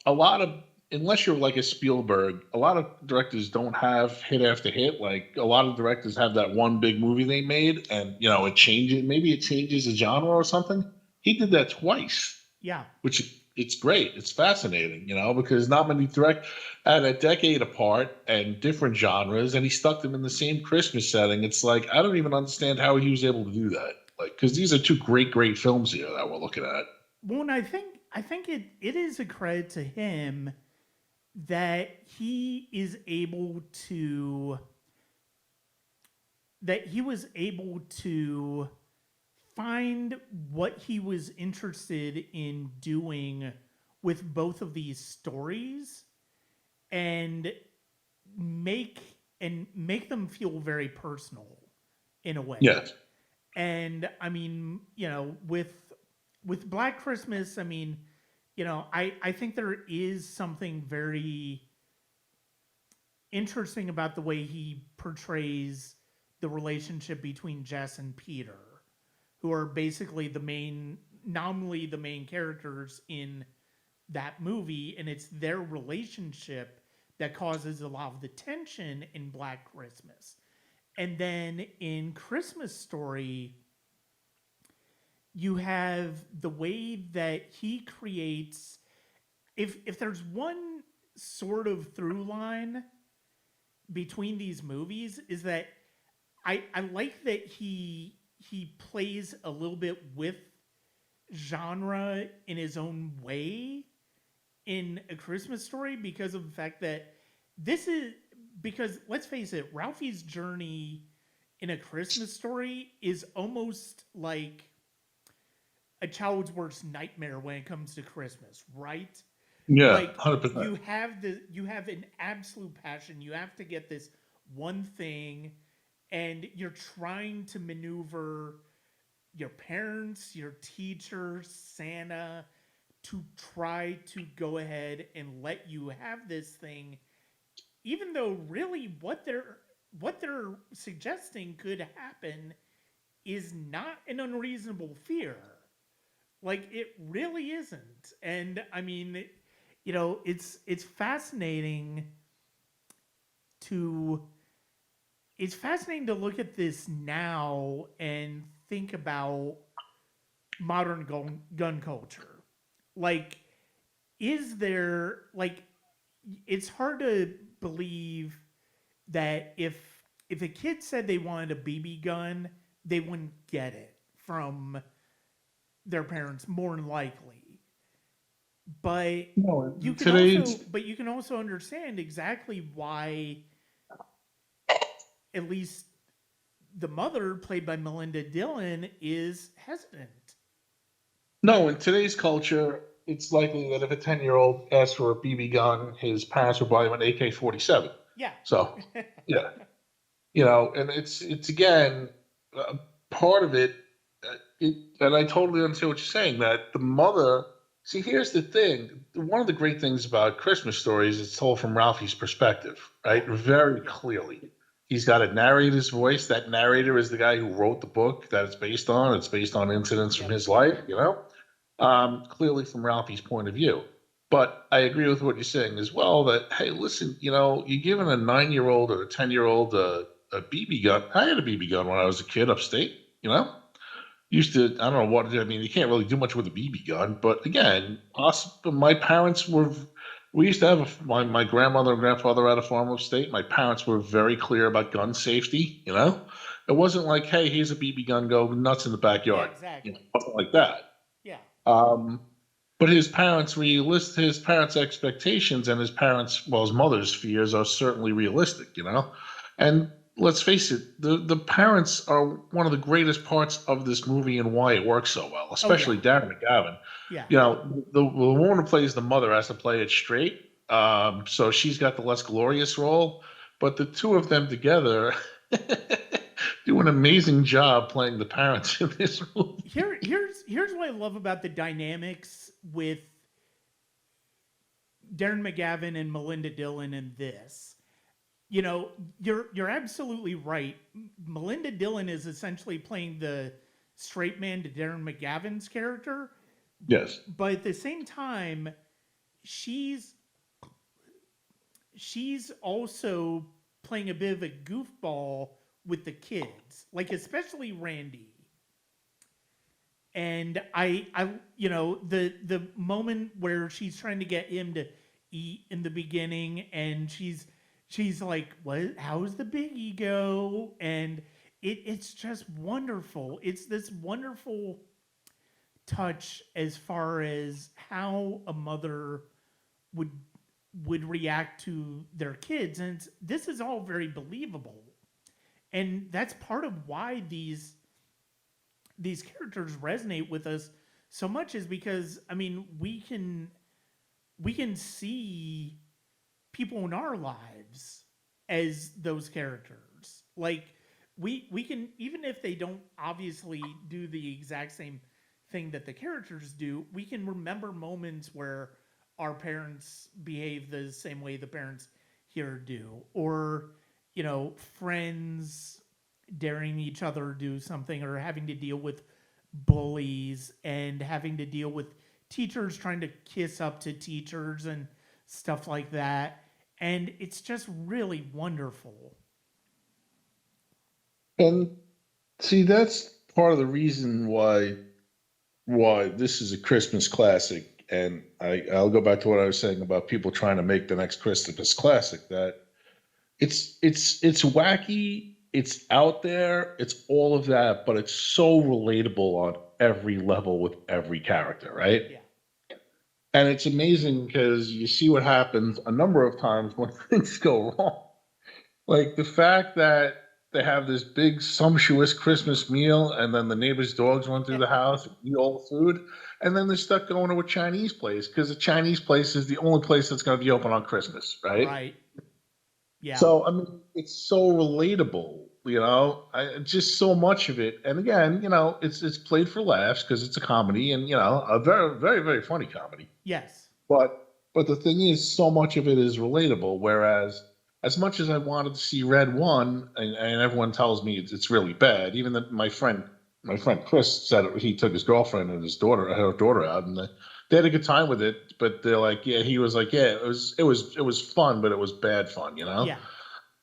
a lot of unless you're like a Spielberg, a lot of directors don't have hit after hit. Like a lot of directors have that one big movie they made, and it changes. Maybe it changes the genre or something. He did that twice. Yeah. which it's great. It's fascinating, because not many direct at a decade apart and different genres, and he stuck them in the same Christmas setting. It's like I don't even understand how he was able to do that. Like, because these are two great films here that we're looking at. Well, and I think it is a credit to him that he is able to that he was able to find what he was interested in doing with both of these stories and make make them feel very personal in a way. Yes. And I mean, with Black Christmas, I mean, I think there is something very interesting about the way he portrays the relationship between Jess and Peter, who are basically nominally the main characters in that movie, and it's their relationship that causes a lot of the tension in Black Christmas. And then in Christmas Story, you have the way that he creates. If there's one sort of through line between these movies, is that I like that he plays a little bit with genre in his own way in A Christmas Story, because of the fact that this is because let's face it, Ralphie's journey in A Christmas Story is almost like a child's worst nightmare when it comes to Christmas, right? Yeah, Like 100%. you have an absolute passion. You have to get this one thing, and you're trying to maneuver your parents, your teachers, Santa, to try to go ahead and let you have this thing, even though really what they're suggesting could happen is not an unreasonable fear. Like it really isn't. And I mean, it's fascinating to look at this now and think about modern gun culture. Like, is there like it's hard to believe that if a kid said they wanted a BB gun, they wouldn't get it from their parents more than likely. But No, you can today's also understand exactly why at least the mother, played by Melinda Dillon, is hesitant. no, in today's culture, it's likely that if a 10-year-old asks for a BB gun, his parents will buy him an AK-47. Yeah. So, yeah, and it's again part of it. And I totally understand what you're saying. That the mother. See, here's the thing. One of the great things about Christmas stories is it's told from Ralphie's perspective, Yeah. right? Very Yeah. clearly. He's got a narrator's voice. That narrator is the guy who wrote the book that it's based on. It's based on incidents from Yep. his life, clearly from Ralphie's point of view. But I agree with what you're saying as well that, hey, listen, you're giving a 9-year-old or a 10-year-old a BB gun. I had a BB gun when I was a kid upstate, used to. I don't know what. I mean, you can't really do much with a BB gun, but again, my parents were. We used to have my grandmother and grandfather had a farm upstate. My parents were very clear about gun safety. It wasn't like, hey, here's a BB gun, go nuts in the Yeah. backyard. Exactly. Nothing like Yeah. that. Yeah. Um, but his parents' expectations and his mother's fears are certainly realistic. And let's face it, the parents are one of the greatest parts of this movie and why it works so well, Oh yeah. especially Darren McGavin. Yeah. The woman who plays the mother has to play it straight, so she's got the less glorious role, but the two of them together do an amazing job playing the parents in this movie. Here's what I love about the dynamics with Darren McGavin and Melinda Dillon in this. You're absolutely right. Melinda Dillon is essentially playing the straight man to Darren McGavin's character, Yes. but at the same time, she's also playing a bit of a goofball with the kids, like especially Randy. And the moment where she's trying to get him to eat in the beginning, and she's like, "What? How's the biggie go?" And it's just wonderful. It's this wonderful touch as far as how a mother would would react to their kids, and this is all very believable, and that's part of why these characters resonate with us so much, is because I mean we can see people in our lives as those characters. Like we can, even if they don't obviously do the exact same thing that the characters do, we can remember moments where our parents behave the same way the parents here do, or friends daring each other to do something, or having to deal with bullies, and having to deal with teachers trying to kiss up to teachers and stuff like that. And it's just really wonderful. And see, that's part of the reason why this is a Christmas classic. And I'll go back to what I was saying about people trying to make the next Christmas classic. That it's wacky, it's out there, it's all of that, but it's so relatable on every level with every character, right? Yeah. And it's amazing because you see what happens a number of times when things go wrong. Like the fact that they have this big sumptuous Christmas meal, and then the neighbor's dogs run through the house and eat all the food, and then they're stuck going to a Chinese place because the Chinese place is the only place that's going to be open on Christmas, right? Right. Yeah. So I mean, it's so relatable, just so much of it. And again, it's played for laughs because it's a comedy, and a very, very, very funny comedy. Yes. But the thing is, so much of it is relatable. Whereas, as much as I wanted to see Red One, and everyone tells me it's really bad, even that my friend Chris said he took his girlfriend and her daughter out, and they had a good time with it. But they're like, yeah, he was like, yeah, it was fun, but it was bad fun. Yeah.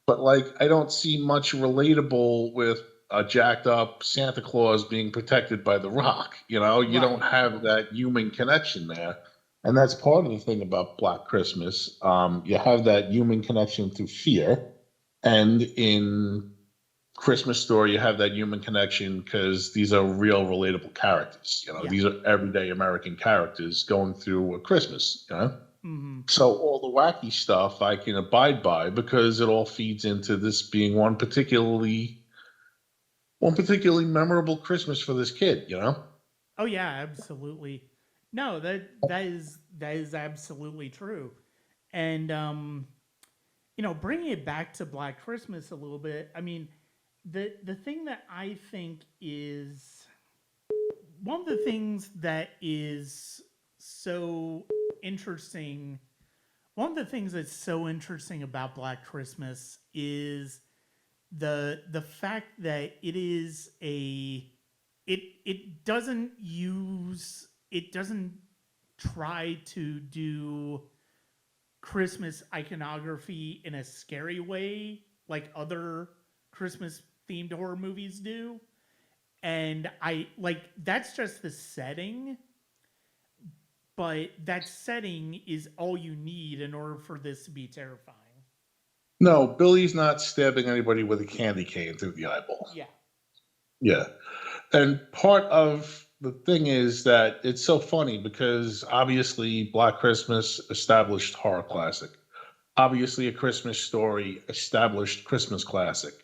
But like, I don't see much relatable with a jacked up Santa Claus being protected by the Rock. You don't Right. have that human connection there, and that's part of the thing about Black Christmas. You have that human connection through fear, and in Christmas Story, you have that human connection because these are real, relatable characters. Yeah. These are everyday American characters going through a Christmas. Mm-hmm. So all the wacky stuff I can abide by because it all feeds into this being one particularly memorable Christmas for this kid. Oh yeah, absolutely. No, that is absolutely true. And bringing it back to Black Christmas a little bit. I mean, the thing that I think is one of the things that is so interesting. One of the things that's so interesting about Black Christmas is the fact that it doesn't try to do Christmas iconography in a scary way like other Christmas themed horror movies do. And I like that's just the setting, but that setting is all you need in order for this to be terrifying. No, Billy's not stabbing anybody with a candy cane through the eyeball. Yeah. Yeah. And part of the thing is that it's so funny because obviously Black Christmas established horror classic. Obviously, A Christmas Story established Christmas classic.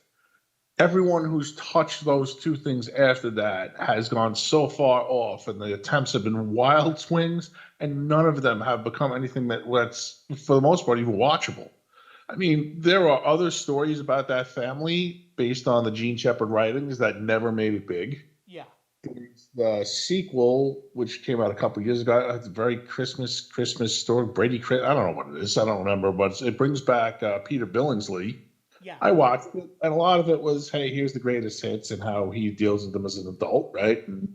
Everyone who's touched those two things after that has gone so far off, and the attempts have been wild swings, and none of them have become anything that's, for the most part, even watchable. I mean, there are other stories about that family based on the Gene Shepard writings that never made it big. Yeah. The sequel, which came out a couple years ago, it's a very Christmas story. I don't know what it is. I don't remember, but it brings back Peter Billingsley. Yeah. I watched it, and a lot of it was, hey, here's the greatest hits and how he deals with them as an adult, right? And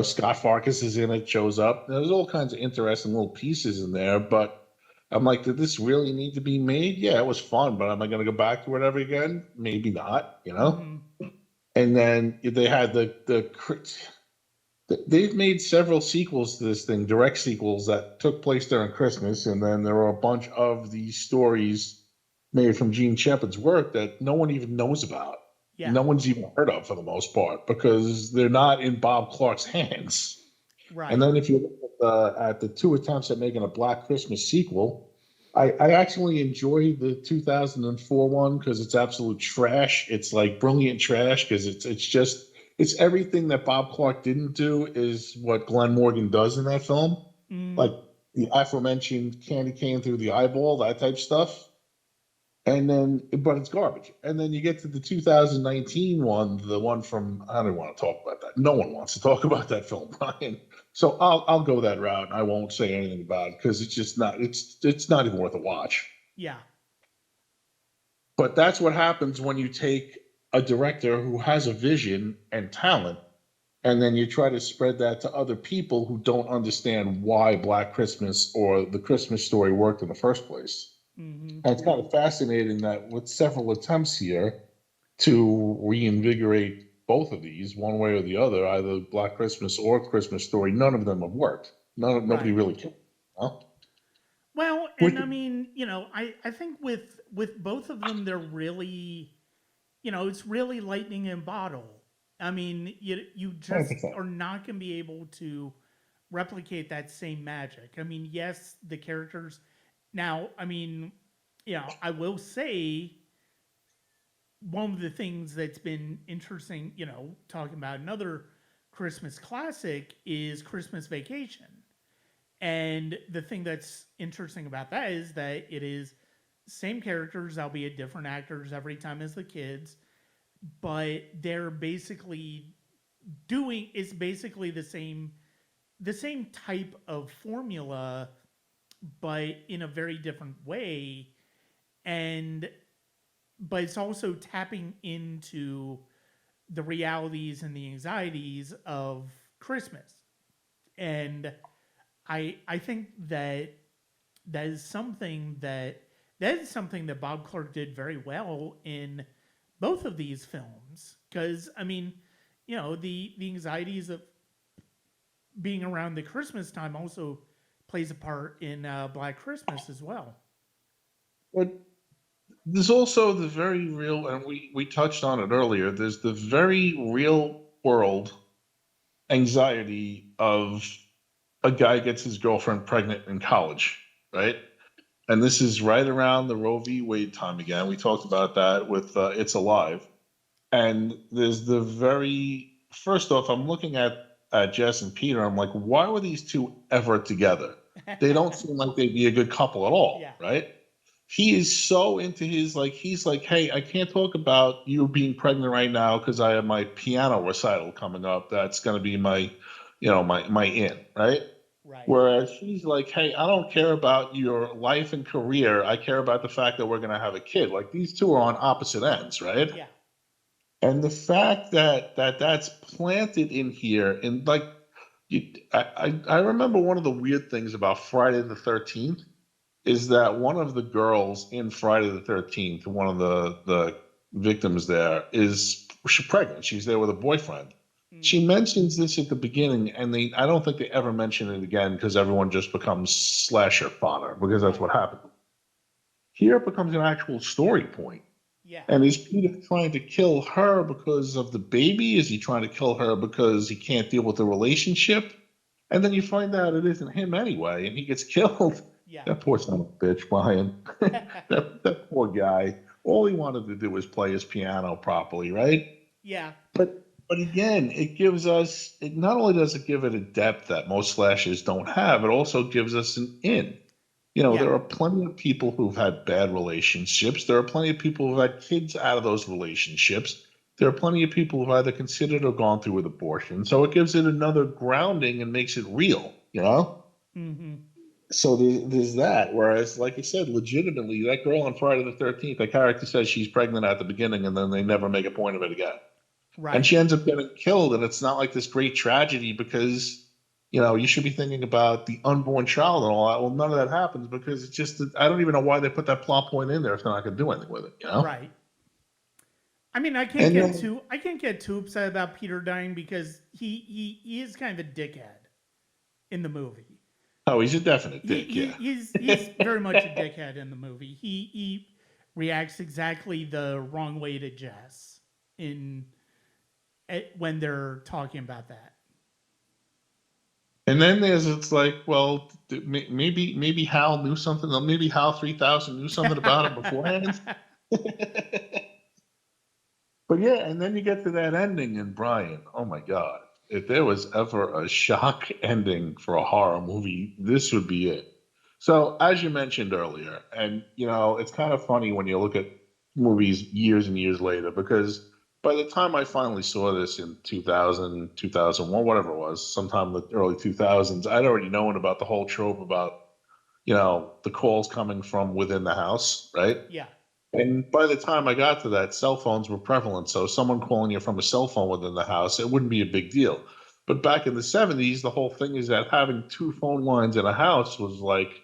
Scott Farkas is in it, shows up. There's all kinds of interesting little pieces in there, but I'm like, did this really need to be made? Yeah, it was fun, but am I going to go back to it ever again? Maybe not. Mm-hmm. And then they had the They've made several sequels to this thing, direct sequels that took place during Christmas, and then there are a bunch of these stories made from Gene Shepard's work that no one even knows about. Yeah. No one's even heard of for the most part because they're not in Bob Clark's hands. And Right. then if you look at the two attempts at making a Black Christmas sequel, I actually enjoy the 2004 one because it's absolute trash. It's like brilliant trash because it's just it's everything that Bob Clark didn't do is what Glenn Morgan does in that film, Mm, like the aforementioned candy cane through the eyeball, that type stuff. And then, but it's garbage. And then you get to the 2019 one, the one from, I don't want to talk about that. No one wants to talk about that film, Brian. So I'll go that route. I won't say anything about it because it's just not, it's not even worth a watch. yeah. But that's what happens when you take a director who has a vision and talent, and then you try to spread that to other people who don't understand why Black Christmas or the Christmas story worked in the first place. Hmm. And it's kind of fascinating that with several attempts here to reinvigorate both of these, one way or the other, either Black Christmas or Christmas Story, none of them have worked. Nobody Right. really can. Huh? Well, Which, and I mean, I think with both of them, they're really, it's really lightning in bottle. I mean, you just 100%. are not going to be able to replicate that same magic. I mean, yes, the characters. Now, I mean, I will say one of the things that's been interesting, talking about another Christmas classic is Christmas Vacation. And the thing that's interesting about that is that it is same characters, albeit different actors every time as the kids, but they're basically doing it's basically the same type of formula, but in a very different way. And but it's also tapping into the realities and the anxieties of Christmas. And I think that is something that Bob Clark did very well in both of these films. Because I mean, the anxieties of being around the Christmas time also plays a part in Black Christmas as well. but there's also the very real, and we touched on it earlier, there's the very real world anxiety of a guy gets his girlfriend pregnant in college, right? And this is right around the Roe v. Wade time again. We talked about that with It's Alive. And there's the very first off, I'm looking at Jess and Peter. I'm like, why were these two ever together? They don't seem like they'd be a good couple at Yeah. all, right? He is so into his like he's like, hey, I can't talk about you being pregnant right now because I have my piano recital coming up. That's going to be my, my in, right? Right. Whereas she's like, hey, I don't care about your life and career. I care about the fact that we're going to have a kid. Like these two are on opposite ends, right? Yeah. And the fact that that's planted in here, and like, I remember one of the weird things about Friday the 13th is that one of the girls in Friday the 13th, one of the victims there, is she's pregnant. She's there with a boyfriend. Mm, She mentions this at the beginning, and I don't think they ever mention it again because everyone just becomes slasher fodder because that's right. what happened. Here it becomes an actual story point. Yeah. And is Peter trying to kill her because of the baby? Is he trying to kill her because he can't deal with the relationship? And then you find out it isn't him anyway, and he gets killed. Yeah. That poor son of a bitch, Brian. that poor guy. All he wanted to do was play his piano properly, right? Yeah. But again, it gives us. It not only does it give it a depth that most slashers don't have, it also gives us an in. Yeah. There are plenty of people who've had bad relationships. There are plenty of people who've had kids out of those relationships. There are plenty of people who've either considered or gone through with abortion. So it gives it another grounding and makes it real. Hmm. So there's that. Whereas, like I said, legitimately, that girl on Friday the 13th, the character says she's pregnant at the beginning and then they never make a point of it again. And Right. she ends up getting killed. And it's not like this great tragedy because you should be thinking about the unborn child and all that. Well, none of that happens because it's just, I don't even know why they put that plot point in there if they're not going to do anything with it, Right. I mean, And then, I can't get too upset about Peter dying because he is kind of a dickhead in the movie. oh, he's a definite dick, yeah. He's very much a dickhead in the movie. He reacts exactly the wrong way to Jess in when they're talking about that. And then it's like, well, maybe Hal knew something. Maybe Hal 3000 knew something about it beforehand. But yeah, and then you get to that ending, and Brian, oh my God, if there was ever a shock ending for a horror movie, this would be it. So, as you mentioned earlier, and it's kind of funny when you look at movies years and years later, because by the time I finally saw this in 2000, 2001, whatever it was, sometime in the early 2000s, I'd already known about the whole trope about, the calls coming from within the house, right? Yeah, And by the time I got to that, cell phones were prevalent. So someone calling you from a cell phone within the house, it wouldn't be a big deal. But back in the 70s, the whole thing is that having two phone lines in a house was like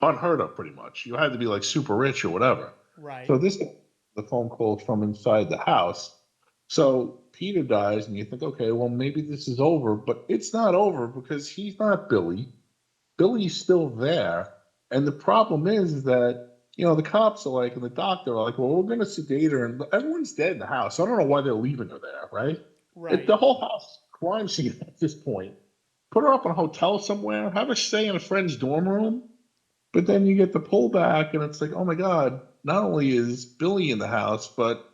unheard of pretty much. You had to be like super rich or whatever. right, So this the phone calls from inside the house. So Peter dies and you think, okay, well maybe this is over, but it's not over because he's not Billy. Billy's still there. And the problem is that, the cops are like, and the doctor are like, well, we're going to sedate her. And everyone's dead in the house. I don't know why they're leaving her there, right? The right. whole house crime scene at this point. Put her up in a hotel somewhere, have her stay in a friend's dorm room. But then you get the pullback, and it's like, oh my God, not only is Billy in the house, but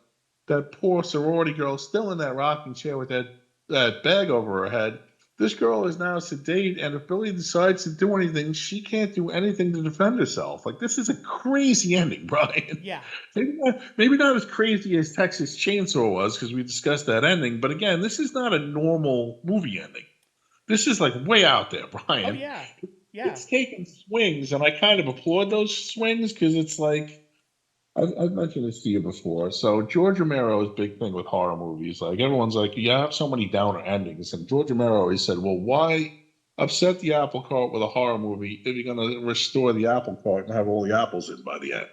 that poor sorority girl still in that rocking chair with that bag over her head. This girl is now sedate, and if Billy decides to do anything, she can't do anything to defend herself. Like, this is a crazy ending, Brian. Yeah, Maybe not as crazy as Texas Chainsaw was, because we discussed that ending. But again, this is not a normal movie ending. This is like way out there, oh Brian. yeah, yeah. It's taking swings, and I kind of applaud those swings because it's like I've mentioned this to you before. So George Romero's big thing with horror movies, like everyone's like, you have so many downer endings, and George Romero always said, well, why upset the apple cart with a horror movie if you're going to restore the apple cart and have all the apples in by the end?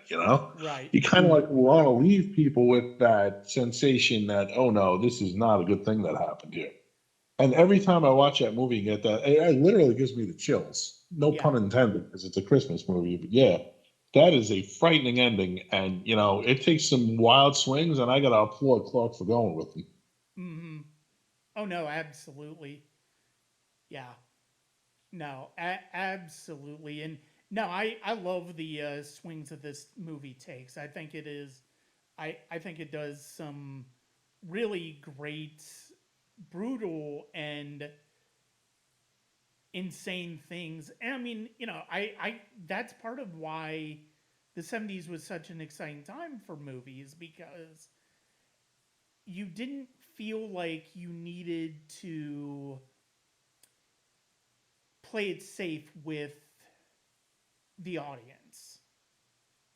Right. You kind of like want to leave people with that sensation that, oh no, this is not a good thing that happened here. And every time I watch that movie and get that, it literally gives me the chills. No Yeah. pun intended, because it's a Christmas movie. But yeah, that is a frightening ending. And, it takes some wild swings, and I got to applaud Clark for going with them. Hmm. Oh no, absolutely. Yeah. No, absolutely. And no, I love the swings that this movie takes. I think it is. I think it does some really great, brutal, and insane things. And I mean, I that's part of why the 70s was such an exciting time for movies because you didn't feel like you needed to play it safe with the audience.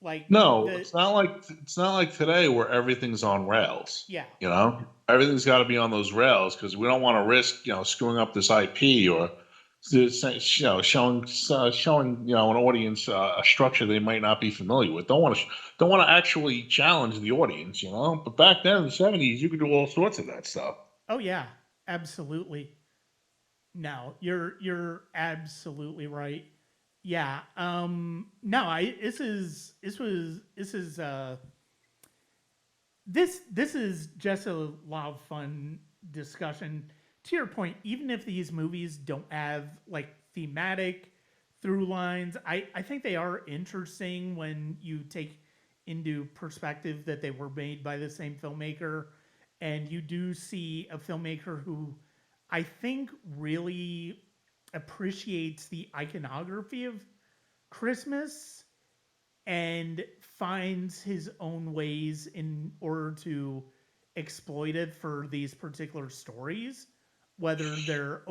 Like No, the it's not like today where everything's on rails. yeah. Everything's got to be on those rails because we don't want to risk screwing up this IP or showing an audience a structure they might not be familiar with. Don't want to actually challenge the audience. But back then in the 70s, you could do all sorts of that stuff. Oh yeah, absolutely. No, you're absolutely right. Yeah. No, I this is this is just a lot of fun discussion. To your point, even if these movies don't have like thematic through lines, I think they are interesting when you take into perspective that they were made by the same filmmaker, and you do see a filmmaker who I think really appreciates the iconography of Christmas and finds his own ways in order to exploit it for these particular stories, whether they're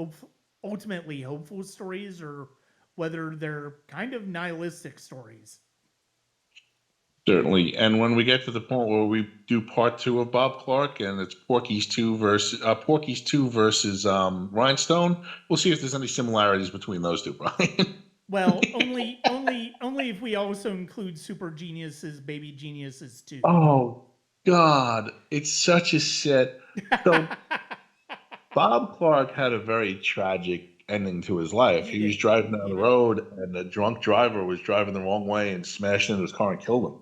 ultimately hopeful stories or whether they're kind of nihilistic stories. Certainly. And when we get to the point where we do part two of Bob Clark and it's Porky's two versus Rhinestone, we'll see if there's any similarities between those two, Brian. Well, only if we also include Super Geniuses, Baby Geniuses too. Oh, God, it's such a set. So Bob Clark had a very tragic ending to his life. He He was did. driving down He the did. road, and a drunk driver was driving the wrong way and smashed into his car and killed him.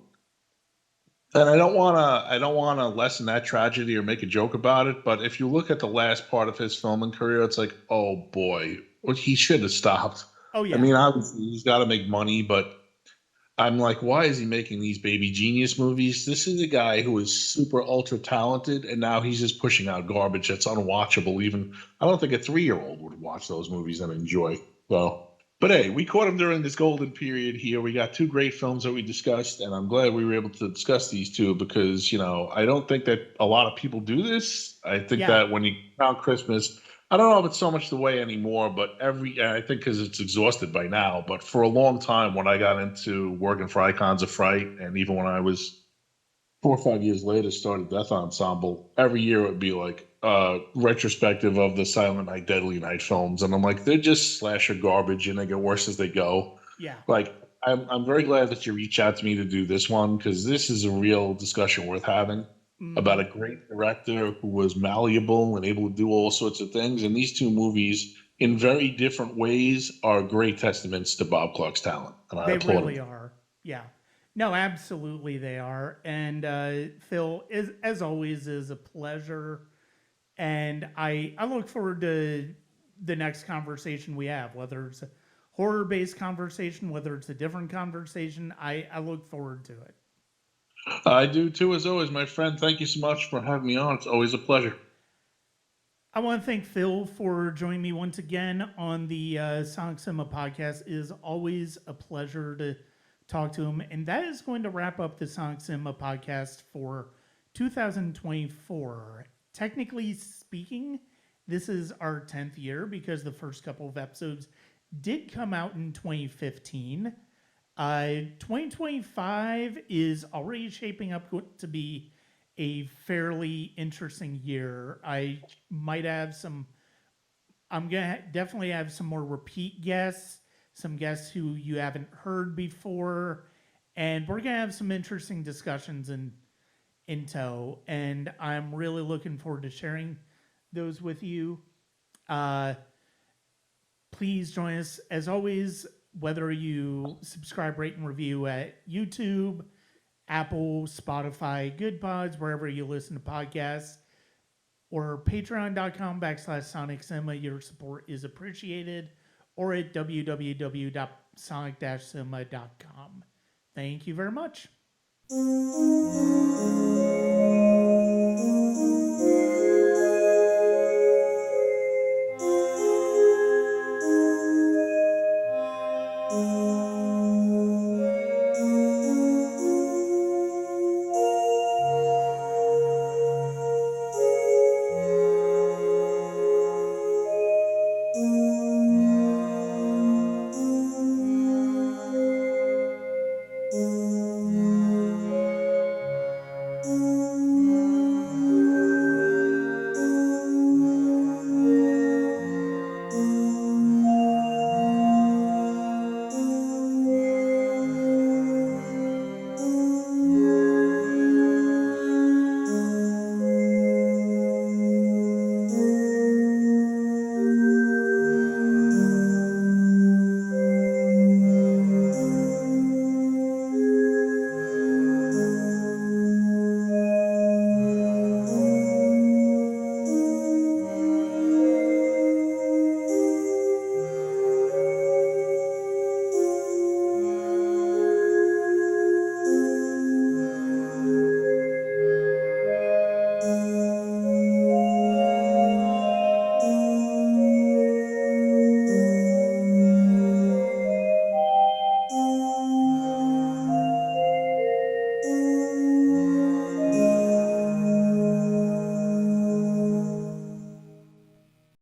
And I don't wanna lessen that tragedy or make a joke about it, but if you look at the last part of his filming career, it's like, oh boy, well, he should have stopped. Oh I yeah. mean, obviously he's got to make money, but I'm like, why is he making these baby genius movies? This is a guy who is super ultra talented, and now he's just pushing out garbage that's unwatchable. Even I don't think a 3-year-old would watch those movies and enjoy. So, but hey, we caught him during this golden period here. We got two great films that we discussed, and I'm glad we were able to discuss these two because I don't think that a lot of people do this. I think Yeah. that when you count Christmas, I don't know if it's so much the way anymore, but I think because it's exhausted by now. But for a long time, when I got into working for Icons of Fright, and even when I was 4 or 5 years later, started Death Ensemble, every year it would be like retrospective of the Silent Night, Deadly Night films, and I'm like, they're just slasher garbage, and they get worse as they go. Yeah. Like, I'm very glad that you reached out to me to do this one because this is a real discussion worth having about Hmm. a great director who was malleable and able to do all sorts of things. And these two movies, in very different ways, are great testaments to Bob Clark's talent, and I They applaud really him. are. Yeah. No, absolutely they are. And Phil, as always, is a pleasure. And I look forward to the next conversation we have, whether it's a horror based conversation, whether it's a different conversation. I look forward to it. I do too, as always, my friend. Thank you so much for having me on. It's always a pleasure. I want to thank Phil for joining me once again on the Sonic Cinema podcast. It is always a pleasure to talk to him. And that is going to wrap up the Sonic Cinema podcast for 2024. Technically speaking, this is our 10th year because the first couple of episodes did come out in 2015. 2025 is already shaping up to be a fairly interesting year. I might have some. I'm gonna definitely have some more repeat guests, some guests who you haven't heard before, and we're gonna have some interesting discussions in tow. And I'm really looking forward to sharing those with you. Uh, Please join us as always. Whether you subscribe, rate, and review at YouTube, Apple, Spotify, Good Pods, wherever you listen to podcasts, or patreon.com/Sonic Cinema. Your support is appreciated, or at www.sonic-cinema.com. Thank you very much.